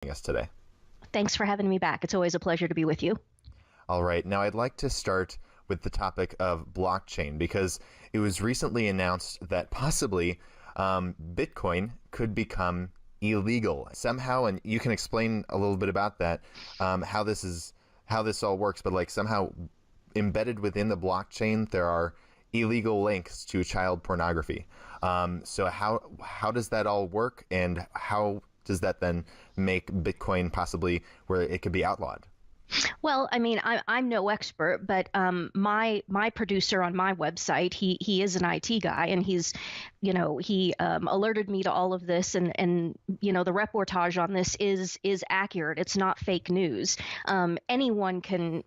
us today. Thanks for having me back. It's always a pleasure to be with you. All right. Now, I'd like to start with the topic of blockchain because it was recently announced that possibly Bitcoin could become illegal somehow, and you can explain a little bit about that, how this all works. But like somehow embedded within the blockchain, there are illegal links to child pornography. So how does that all work, and how does that then make Bitcoin possibly where it could be outlawed? Well, I mean, I'm no expert, but my producer on my website, he is an IT guy, and he alerted me to all of this, and the reportage on this is accurate. It's not fake news. Anyone can,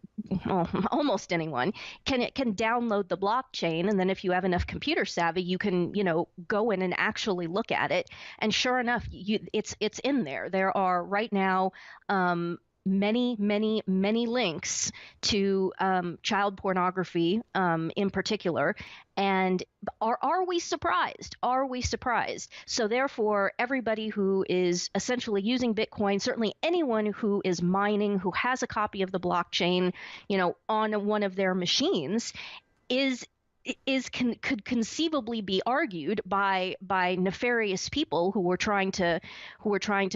well, almost anyone can download the blockchain, and then if you have enough computer savvy, you can go in and actually look at it. And sure enough, it's in there. There are right now. Many, many, many links to child pornography in particular. And are we surprised? Are we surprised? So therefore, everybody who is essentially using Bitcoin, certainly anyone who is mining, who has a copy of the blockchain, on one of their machines, could conceivably be argued by nefarious people who were trying to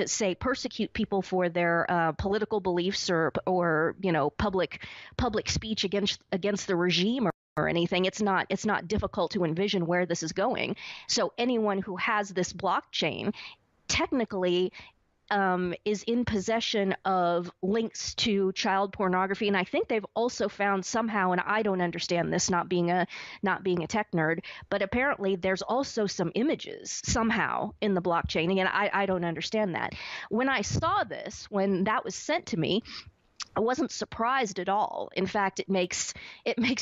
say persecute people for their political beliefs or public speech against the regime or anything. It's not difficult to envision where this is going. So anyone who has this blockchain technically is in possession of links to child pornography, and I think they've also found somehow, and I don't understand this, not being a tech nerd, but apparently there's also some images somehow in the blockchain. Again, I don't understand that. When I saw this, when that was sent to me, I wasn't surprised at all. In fact, it makes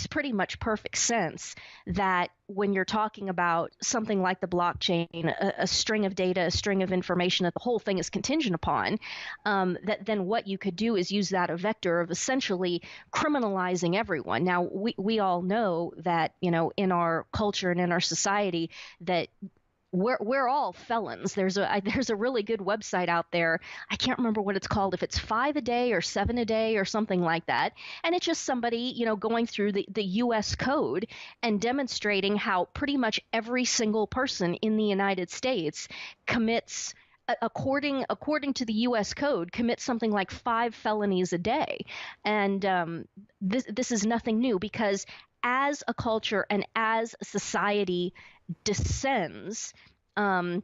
pretty much perfect sense that when you're talking about something like the blockchain, a string of data, a string of information that the whole thing is contingent upon, that then what you could do is use that a vector of essentially criminalizing everyone. Now, we all know that, in our culture and in our society that we're all felons. There's a really good website out there. I can't remember what it's called, if it's 5 a day or 7 a day or something like that. And it's just somebody, going through the U.S. code and demonstrating how pretty much every single person in the United States commits, according to the U.S. code, commits something like 5 felonies a day. And this is nothing new, because as a culture and as a society descends, and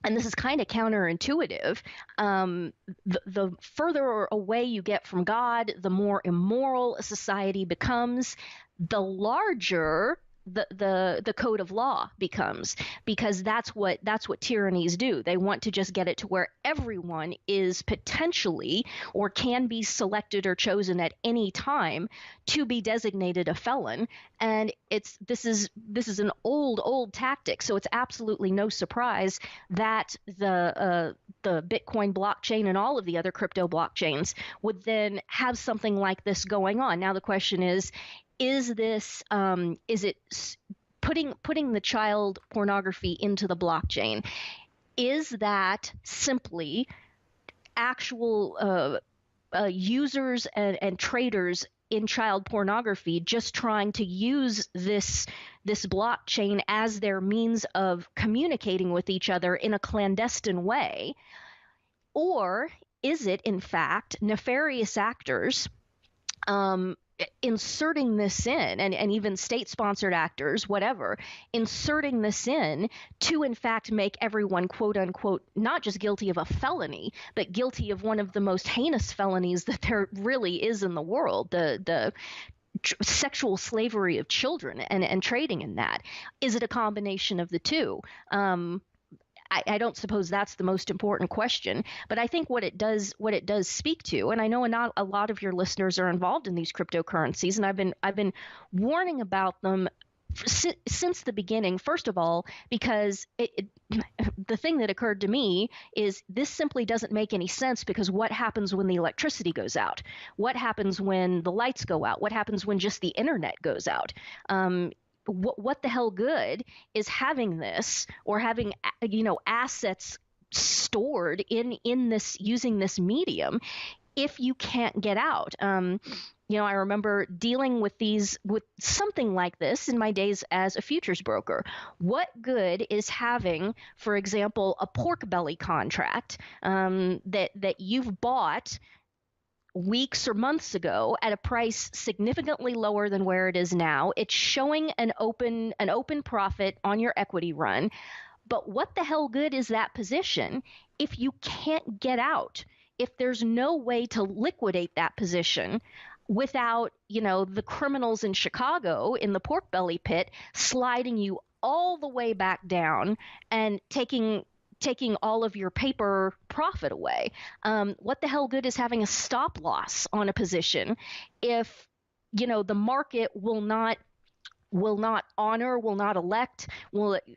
this is kind of counterintuitive, the further away you get from God, the more immoral a society becomes, the larger the code of law becomes, because that's what tyrannies do. They want to just get it to where everyone is potentially or can be selected or chosen at any time to be designated a felon. And this is an old tactic. So it's absolutely no surprise that the Bitcoin blockchain and all of the other crypto blockchains would then have something like this going on. Now the question is this is it putting the child pornography into the blockchain? Is that simply actual users and traders in child pornography just trying to use this blockchain as their means of communicating with each other in a clandestine way? Or is it, in fact, nefarious actors inserting this in, and even state-sponsored actors, whatever, inserting this in to, in fact, make everyone, quote unquote, not just guilty of a felony, but guilty of one of the most heinous felonies that there really is in the world, the sexual slavery of children and trading in that? Is it a combination of the two? I don't suppose that's the most important question, but I think what it does speak to, and I know not a lot of your listeners are involved in these cryptocurrencies, and I've been warning about them since the beginning. First of all, because the thing that occurred to me is this simply doesn't make any sense, because what happens when the electricity goes out? What happens when the lights go out? What happens when just the internet goes out? What the hell good is having this, or having assets stored in this, using this medium, if you can't get out. I remember dealing with something like this in my days as a futures broker. What good is having, for example, a pork belly contract that you've bought weeks or months ago at a price significantly lower than where it is now? It's showing an open profit on your equity run. But what the hell good is that position if you can't get out? If there's no way to liquidate that position without, the criminals in Chicago in the pork belly pit sliding you all the way back down and taking all of your paper profit away. What the hell good is having a stop loss on a position if, the market will not honor, will not elect,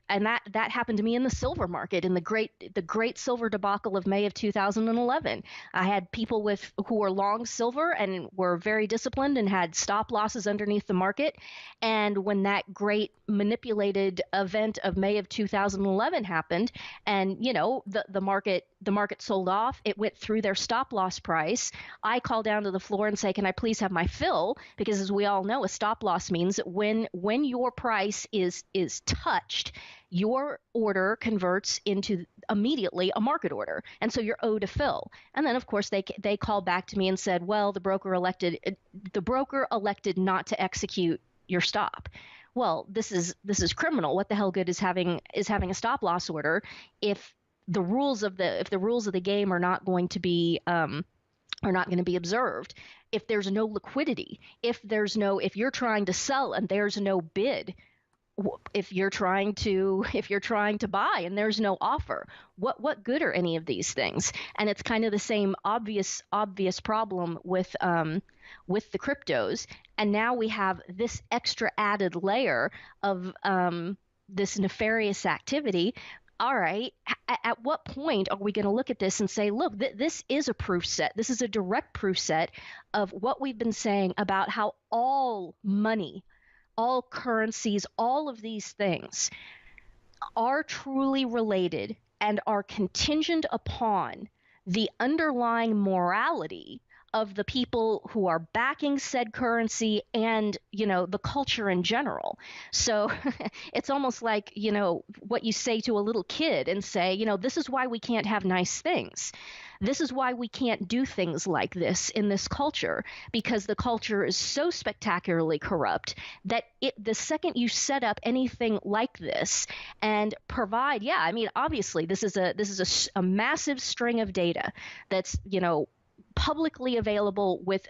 and that happened to me in the silver market in the great silver debacle of May of 2011. I had people who were long silver and were very disciplined and had stop losses underneath the market. And when that great manipulated event of May of 2011 happened, and the market sold off, it went through their stop loss price. I call down to the floor and say, "Can I please have my fill?" Because as we all know, a stop loss means that when your price is touched, your order converts into immediately a market order, and so you're owed a fill. And then of course they called back to me and said, "Well, the broker elected not to execute your stop." Well, this is criminal. What the hell good is having a stop loss order if the rules of the game are not going to be observed? If there's no liquidity, if you're trying to sell and there's no bid, if you're trying to buy and there's no offer, what good are any of these things? And it's kind of the same obvious problem with the cryptos. And now we have this extra added layer of this nefarious activity. All right, at what point are we going to look at this and say, look, this is a proof set. This is a direct proof set of what we've been saying about how all money, all currencies, all of these things are truly related and are contingent upon the underlying morality of the people who are backing said currency and, the culture in general. So it's almost like, what you say to a little kid and say, this is why we can't have nice things. This is why we can't do things like this in this culture, because the culture is so spectacularly corrupt that the second you set up anything like this and provide, obviously this is a massive string of data that's, publicly available with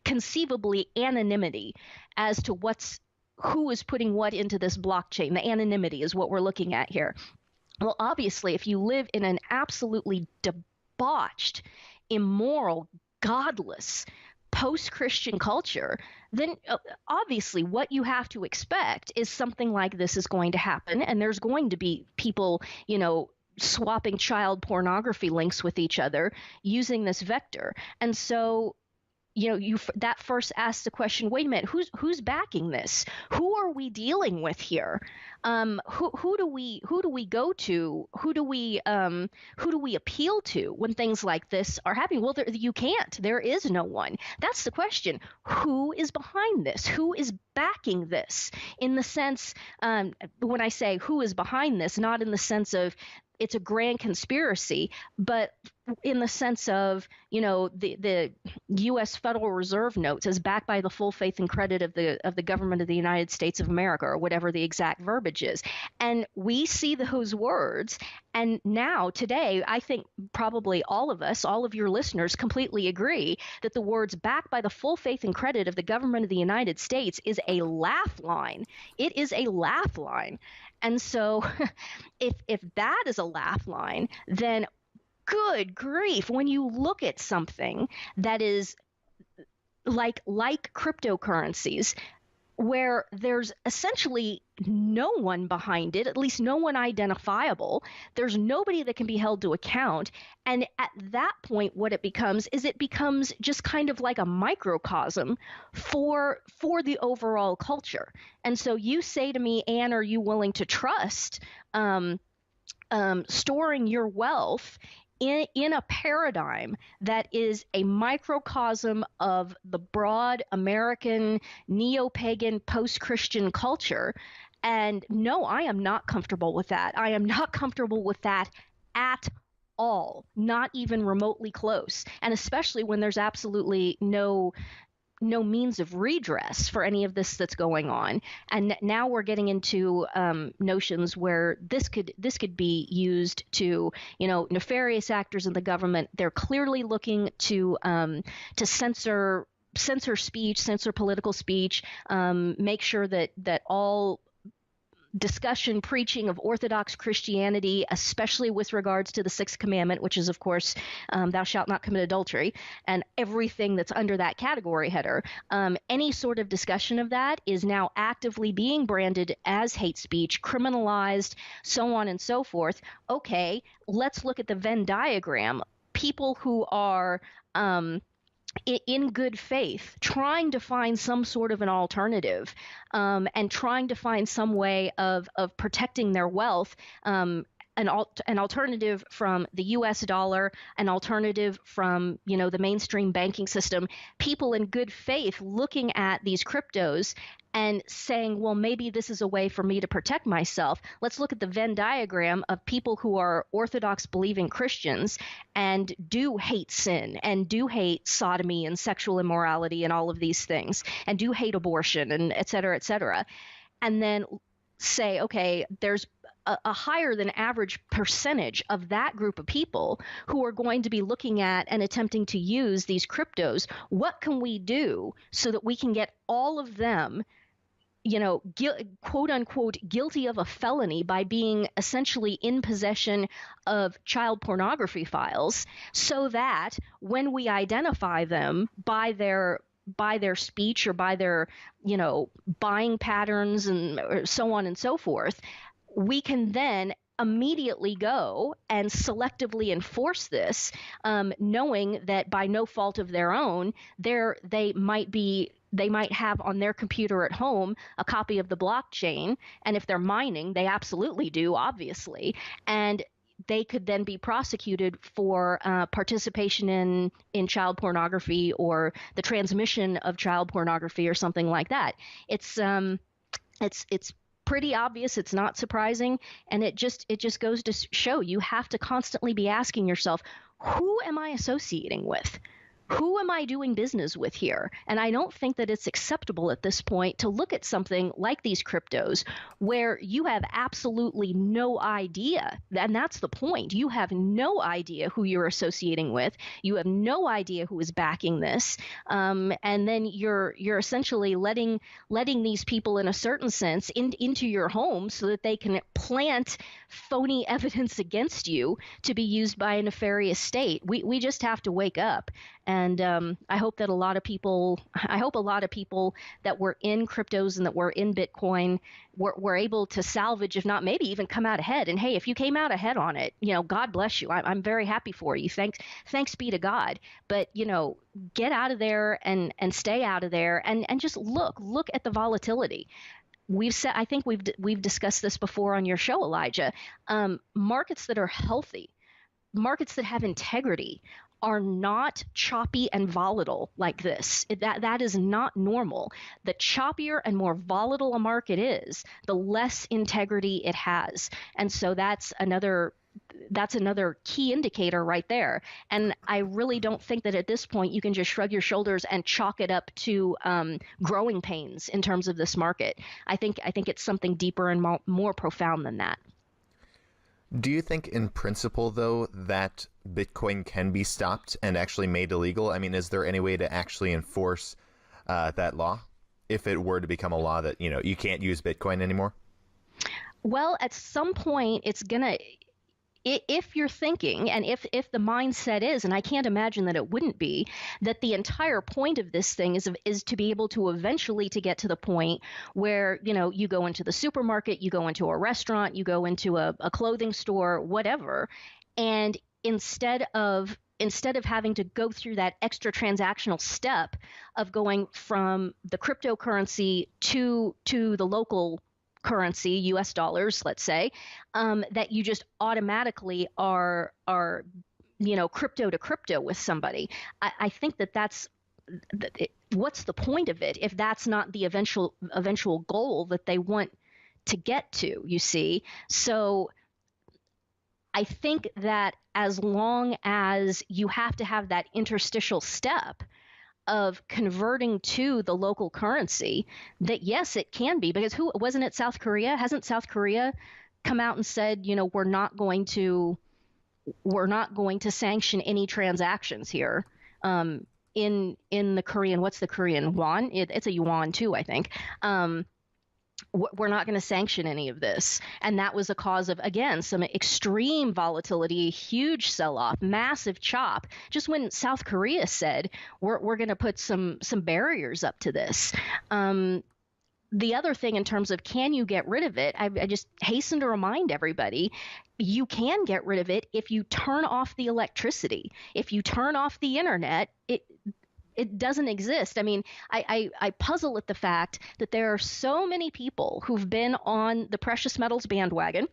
conceivably anonymity as to who is putting what into this blockchain. The anonymity is what we're looking at here. Well, obviously, if you live in an absolutely debauched, immoral, godless, post-Christian culture, then obviously what you have to expect is something like this is going to happen, and there's going to be people, swapping child pornography links with each other using this vector. And so, that first asks the question, wait a minute, who's backing this? Who are we dealing with here? Who do we go to? Who do we appeal to when things like this are happening? Well, you can't. There is no one. That's the question. Who is behind this? Who is backing this? In the sense, when I say who is behind this, not in the sense of it's a grand conspiracy, but in the sense of, the U.S. Federal Reserve notes as backed by the full faith and credit of the government of the United States of America, or whatever the exact verbiage is. And we see those words. And now today, I think probably all of your listeners completely agree that the words backed by the full faith and credit of the government of the United States is a laugh line. It is a laugh line. And so if that is a laugh line, then good grief, when you look at something that is like cryptocurrencies, where there's essentially no one behind it, at least no one identifiable, there's nobody that can be held to account. And at that point, what it becomes just kind of like a microcosm for the overall culture. And so you say to me, Anne, are you willing to trust storing your wealth in a paradigm that is a microcosm of the broad American neo-pagan post-Christian culture. And no, I am not comfortable with that. I am not comfortable with that at all, not even remotely close. And especially when there's absolutely no means of redress for any of this that's going on. And now we're getting into notions where this could be used to, nefarious actors in the government. They're clearly looking to censor speech, censor political speech, make sure that all discussion, preaching of Orthodox Christianity, especially with regards to the sixth commandment, which is, of course, thou shalt not commit adultery, and everything that's under that category header. Any sort of discussion of that is now actively being branded as hate speech, criminalized, so on and so forth. Okay, let's look at the Venn diagram. People who are in good faith, trying to find some sort of an alternative, and trying to find some way of protecting their wealth, an alternative from the U.S. dollar, an alternative from the mainstream banking system. People in good faith looking at these cryptos and saying, well, maybe this is a way for me to protect myself. Let's look at the Venn diagram of people who are Orthodox believing Christians and do hate sin and do hate sodomy and sexual immorality and all of these things, and do hate abortion and et cetera, et cetera. And then say, okay, there's a higher than average percentage of that group of people who are going to be looking at and attempting to use these cryptos. What can we do so that we can get all of them, quote unquote, guilty of a felony by being essentially in possession of child pornography files, so that when we identify them by their speech or by their, buying patterns and so on and so forth, we can then immediately go and selectively enforce this, knowing that by no fault of their own, they might have on their computer at home a copy of the blockchain. And if they're mining, they absolutely do, obviously. And they could then be prosecuted for participation in child pornography or the transmission of child pornography or something like that. It's pretty obvious. It's not surprising. And it just goes to show you have to constantly be asking yourself, who am I associating with? Who am I doing business with here? And I don't think that it's acceptable at this point to look at something like these cryptos where you have absolutely no idea. And that's the point. You have no idea who you're associating with. You have no idea who is backing this. And then you're essentially letting these people, in a certain sense, into your home so that they can plant phony evidence against you to be used by a nefarious state. We just have to wake up. And I hope that a lot of people that were in cryptos and that were in Bitcoin were able to salvage, if not maybe even come out ahead. And hey, if you came out ahead on it, God bless you. I'm very happy for you. Thanks be to God. But get out of there and stay out of there and just look at the volatility. I think we've discussed this before on your show, Elijah. Markets that are healthy, markets that have integrity, are not choppy and volatile like this. That is not normal. The choppier and more volatile a market is, the less integrity it has. And so that's another key indicator right there. And I really don't think that at this point you can just shrug your shoulders and chalk it up to growing pains in terms of this market. I think it's something deeper and more profound than that. Do you think in principle, though, that Bitcoin can be stopped and actually made illegal? I mean, is there any way to actually enforce that law if it were to become a law that, you can't use Bitcoin anymore? Well, at some point, it's going to, if you're thinking, and if the mindset is, and I can't imagine that it wouldn't be, that the entire point of this thing is to be able to eventually to get to the point where, you go into the supermarket, you go into a restaurant, you go into a clothing store, whatever, and instead of having to go through that extra transactional step of going from the cryptocurrency to the local currency, US dollars, let's say, that you just automatically are crypto to crypto with somebody. I think that's what's the point of it if that's not the eventual goal that they want to get to, you see? So I think that as long as you have to have that interstitial step of converting to the local currency, that yes, it can be, because wasn't it South Korea? Hasn't South Korea come out and said, we're not going to sanction any transactions here in the Korean, what's the Korean Yuan? It's a Yuan too, I think. We're not going to sanction any of this. And that was a cause of, again, some extreme volatility, huge sell-off, massive chop, just when South Korea said, we're going to put some barriers up to this. The other thing in terms of can you get rid of it, I just hasten to remind everybody, you can get rid of it if you turn off the electricity. If you turn off the internet, it doesn't exist. I mean, I puzzle at the fact that there are so many people who've been on the precious metals bandwagon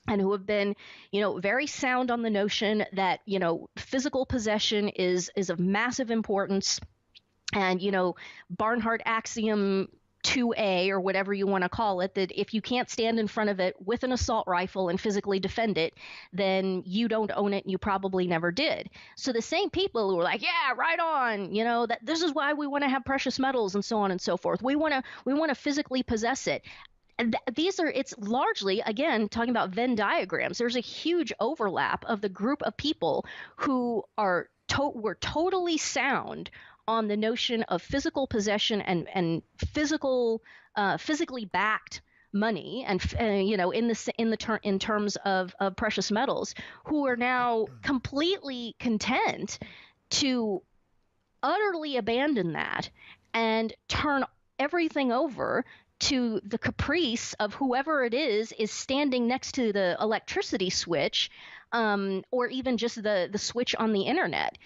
and who have been, very sound on the notion that, physical possession is of massive importance. And, Barnhart axiom 2A or whatever you want to call it, that if you can't stand in front of it with an assault rifle and physically defend it, then you don't own it and you probably never did. So the same people who are like, yeah, right on, that this is why we want to have precious metals and so on and so forth. We want to physically possess it. And it's largely, again, talking about Venn diagrams. There's a huge overlap of the group of people who were totally sound on the notion of physical possession and physically backed money, and in terms of precious metals, who are now completely content to utterly abandon that and turn everything over to the caprice of whoever it is standing next to the electricity switch, or even just the switch on the internet.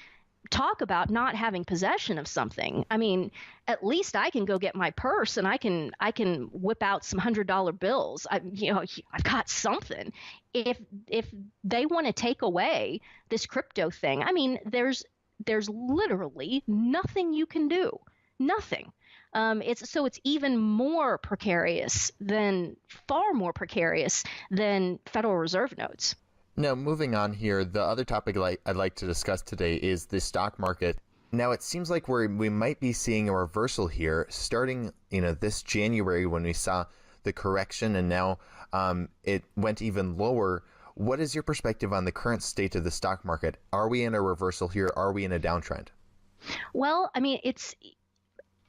Talk about not having possession of something. I mean, at least I can go get my purse and I can whip out some $100 bills. I've got something. If they want to take away this crypto thing, I mean, there's literally nothing you can do. Nothing. It's even more precarious far more precarious than Federal Reserve notes. Now, moving on here, the other topic I'd like to discuss today is the stock market. Now, it seems like we might be seeing a reversal here starting, this January when we saw the correction, and now it went even lower. What is your perspective on the current state of the stock market? Are we in a reversal here? Are we in a downtrend? Well, I mean, it's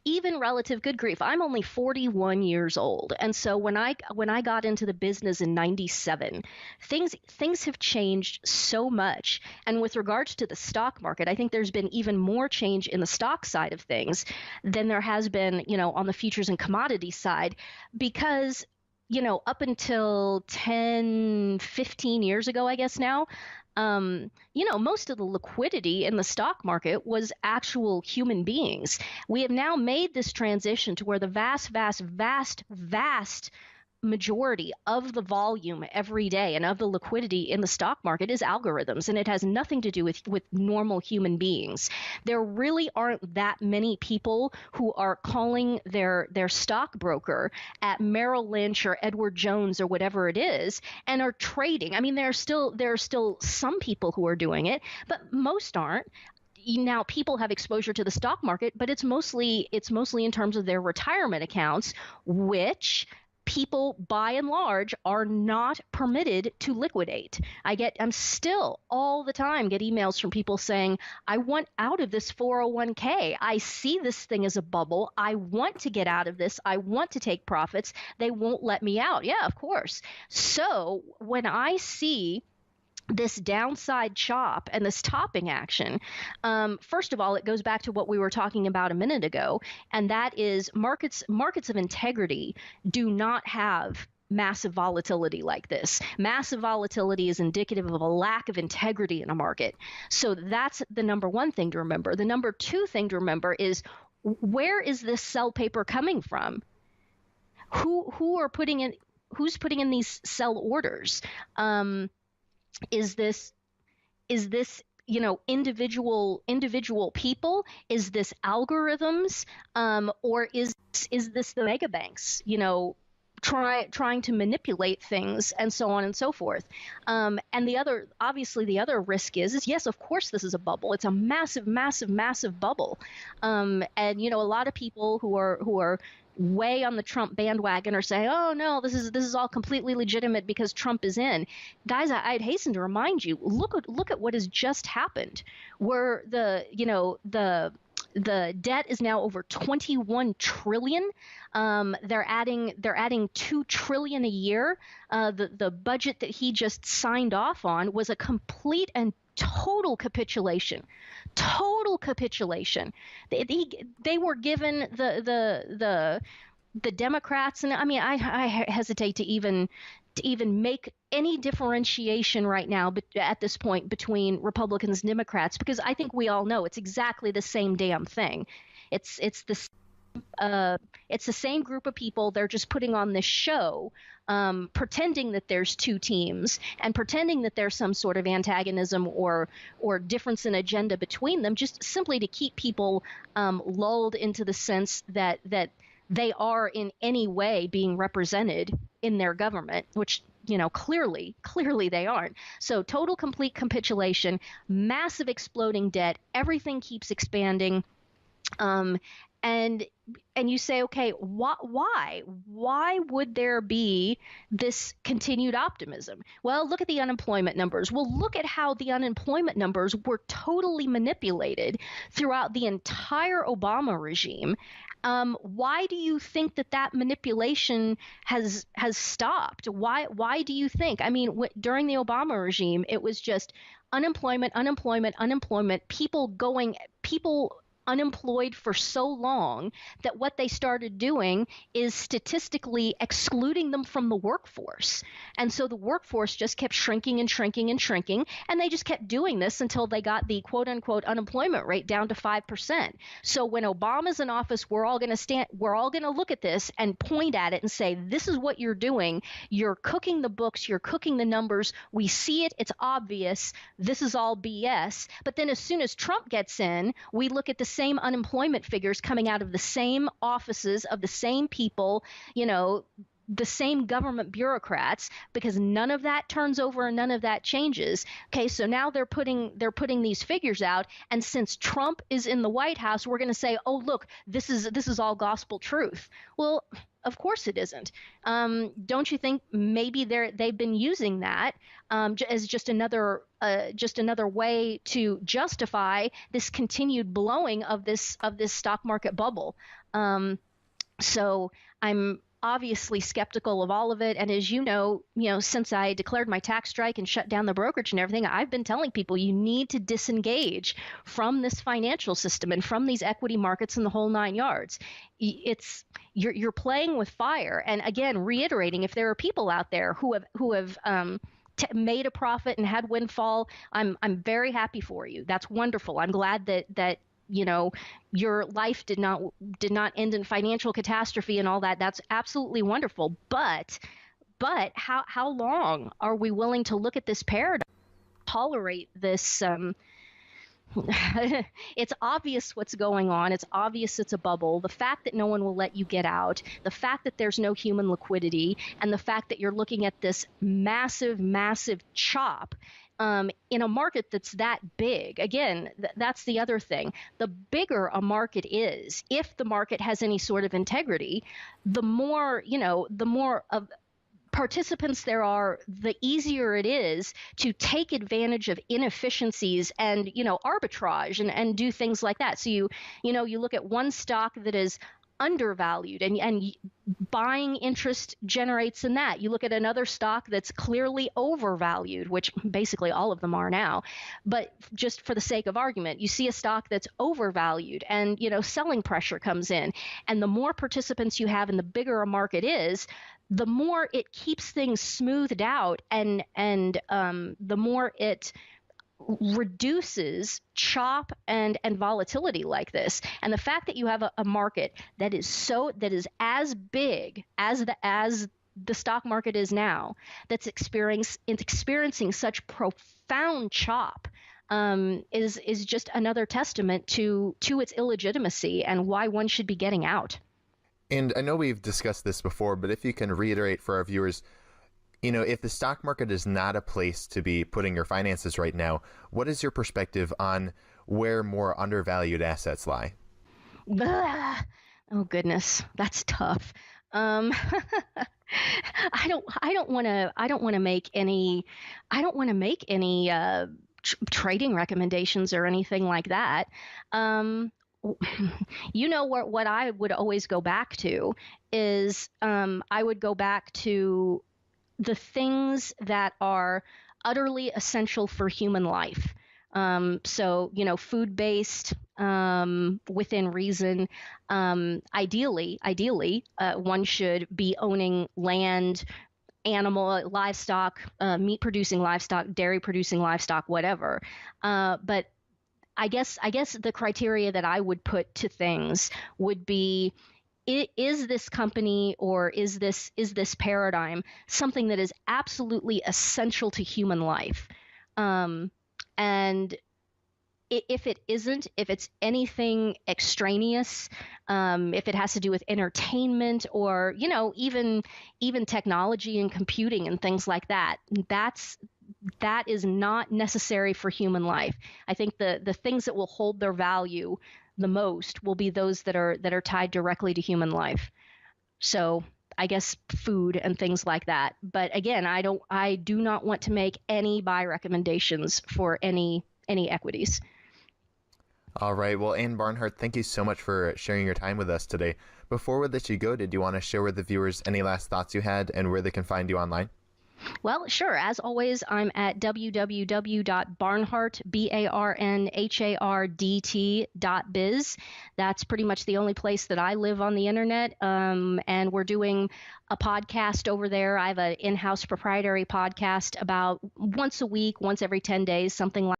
even relative, good grief, I'm only 41 years old. And so when I got into the business in 97, things have changed so much. And with regards to the stock market, I think there's been even more change in the stock side of things than there has been, on the futures and commodity side, because up until 10, 15 years ago, I guess now, most of the liquidity in the stock market was actual human beings. We have now made this transition to where the vast majority of the volume every day and of the liquidity in the stock market is algorithms, and it has nothing to do with normal human beings. There really aren't that many people who are calling their stockbroker at Merrill Lynch or Edward Jones or whatever it is and are trading. I mean, there are still some people who are doing it, but most aren't. Now people have exposure to the stock market, but it's mostly in terms of their retirement accounts, which people by and large are not permitted to liquidate. I'm still all the time get emails from people saying, I want out of this 401k. I see this thing as a bubble. I want to get out of this. I want to take profits. They won't let me out. Yeah, of course. So when I see this downside chop and this topping action, first of all, it goes back to what we were talking about a minute ago, and that is markets of integrity do not have massive volatility like this. Massive volatility is indicative of a lack of integrity in a market. So that's the number one thing to remember. The number two thing to remember is, where is this sell paper coming from? who's putting in these sell orders? Is this individual people? Is this algorithms? Or is this the mega banks, trying to manipulate things, and so on and so forth? And the other risk is yes, of course this is a bubble. It's a massive, massive, massive bubble. And a lot of people who are way on the Trump bandwagon are saying, oh no, this is all completely legitimate because Trump is in. Guys, I'd hasten to remind you, look at what has just happened, where the debt is now over 21 trillion. They're adding 2 trillion a year. The budget that he just signed off on was a complete and total capitulation. They were given the Democrats, and I mean, I hesitate to even make any differentiation right now, but at this point, between Republicans and Democrats, because I think we all know it's exactly the same damn thing. It's the same group of people. They're just putting on this show, pretending that there's two teams and pretending that there's some sort of antagonism or difference in agenda between them, just simply to keep people lulled into the sense that they are in any way being represented in their government, which clearly they aren't. So total, complete capitulation, massive exploding debt, everything keeps expanding. And you say, okay, why would there be this continued optimism? Well, look at the unemployment numbers. Well, look at how the unemployment numbers were totally manipulated throughout the entire Obama regime. Why do you think that manipulation has stopped? Why do you think? I mean, during the Obama regime, it was just unemployment, people unemployed for so long that what they started doing is statistically excluding them from the workforce. And so the workforce just kept shrinking and shrinking and shrinking, and they just kept doing this until they got the quote unquote unemployment rate down to 5%. So when Obama's in office, we're all going to look at this and point at it and say, this is what you're doing. You're cooking the books, you're cooking the numbers. We see it, it's obvious. This is all BS. But then as soon as Trump gets in, we look at the same unemployment figures coming out of the same offices of the same people, the same government bureaucrats, because none of that turns over and none of that changes. Okay, so now they're putting these figures out, and since Trump is in the White House, we're going to say, oh look, this is all gospel truth. Well, of course it isn't. Don't you think maybe they've been using that as just another way to justify this continued blowing of this stock market bubble? So I'm obviously skeptical of all of it. And as you know, since I declared my tax strike and shut down the brokerage and everything, I've been telling people you need to disengage from this financial system and from these equity markets and the whole nine yards. You're playing with fire. And again, reiterating, if there are people out there who have made a profit and had windfall, I'm very happy for you. That's wonderful. I'm glad that your life did not end in financial catastrophe and all that. That's absolutely wonderful. But how long are we willing to look at this paradigm, tolerate this? It's obvious what's going on. It's obvious it's a bubble. The fact that no one will let you get out, the fact that there's no human liquidity, and the fact that you're looking at this massive, massive chop in a market that's that big. Again, that's the other thing. The bigger a market is, if the market has any sort of integrity, the more of participants there are, the easier it is to take advantage of inefficiencies and arbitrage and do things like that. So you look at one stock that is undervalued and buying interest generates in that. You look at another stock that's clearly overvalued, which basically all of them are now, but just for the sake of argument, you see a stock that's overvalued and selling pressure comes in, and the more participants you have and the bigger a market is, the more it keeps things smoothed out and the more it reduces chop and volatility like this. And the fact that you have a market that is as big as the stock market is now, that's experiencing such profound chop, is just another testament to its illegitimacy and why one should be getting out. And I know we've discussed this before, but if you can reiterate for our viewers, if the stock market is not a place to be putting your finances right now, what is your perspective on where more undervalued assets lie? Blah. Oh goodness, that's tough. I don't want to make any trading recommendations or anything like that. What I would always go back to is I would go back to the things that are utterly essential for human life. So, food-based, within reason. Ideally, one should be owning land, animal, livestock, meat-producing livestock, dairy-producing livestock, whatever. But I guess the criteria that I would put to things would be, is this company or is this paradigm something that is absolutely essential to human life? And if it isn't, if it's anything extraneous, if it has to do with entertainment or even technology and computing and things like that, that is not necessary for human life. I think the things that will hold their value the most will be those that are tied directly to human life. So I guess food and things like that. But again, I do not want to make any buy recommendations for any equities. All right. Well, Ann Barnhardt, thank you so much for sharing your time with us today. Before we let you go, did you want to share with the viewers any last thoughts you had and where they can find you online? Well, sure. As always, I'm at www.barnhart, BARNHARDT.biz. That's pretty much the only place that I live on the internet. And we're doing a podcast over there. I have an in-house proprietary podcast about once a week, once every 10 days, something like